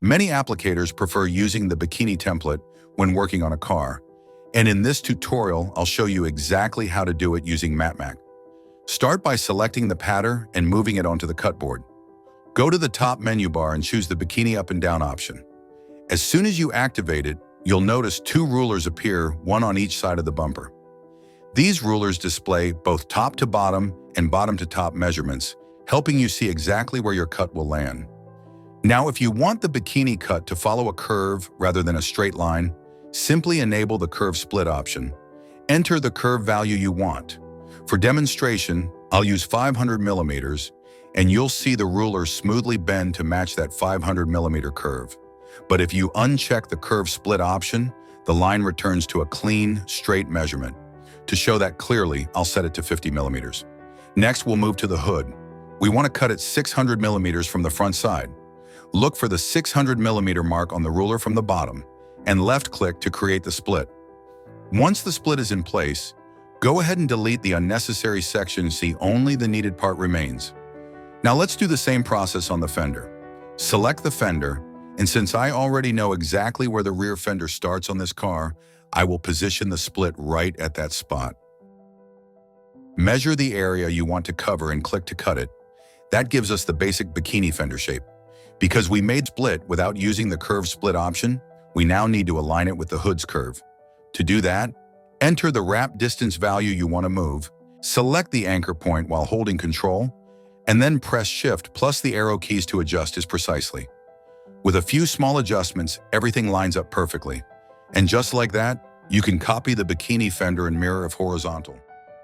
Many applicators prefer using the Bikini template when working on a car, and in this tutorial, I'll show you exactly how to do it using MATMAK. Start by selecting the pattern and moving it onto the cutboard. Go to the top menu bar and choose the Bikini up and down option. As soon as you activate it, you'll notice two rulers appear, one on each side of the bumper. These rulers display both top to bottom and bottom to top measurements, helping you see exactly where your cut will land. Now, if you want the Bikini cut to follow a curve rather than a straight line, simply enable the curve split option. Enter the curve value you want. For demonstration, I'll use 500 millimeters, and you'll see the ruler smoothly bend to match that 500 millimeter curve. But if you uncheck the curve split option, the line returns to a clean, straight measurement. To show that clearly, I'll set it to 50 millimeters. Next, we'll move to the hood. We want to cut it 600 millimeters from the front side. Look for the 600 millimeter mark on the ruler from the bottom, and left-click to create the split. Once the split is in place, go ahead and delete the unnecessary section, see only the needed part remains. Now let's do the same process on the fender. Select the fender, and since I already know exactly where the rear fender starts on this car, I will position the split right at that spot. Measure the area you want to cover and click to cut it. That gives us the basic Bikini fender shape. Because we made split without using the curve split option, we now need to align it with the hood's curve. To do that, enter the wrap distance value you want to move, select the anchor point while holding Control, and then press Shift plus the arrow keys to adjust as precisely. With a few small adjustments, everything lines up perfectly. And just like that, you can copy the Bikini fender and mirror if horizontal.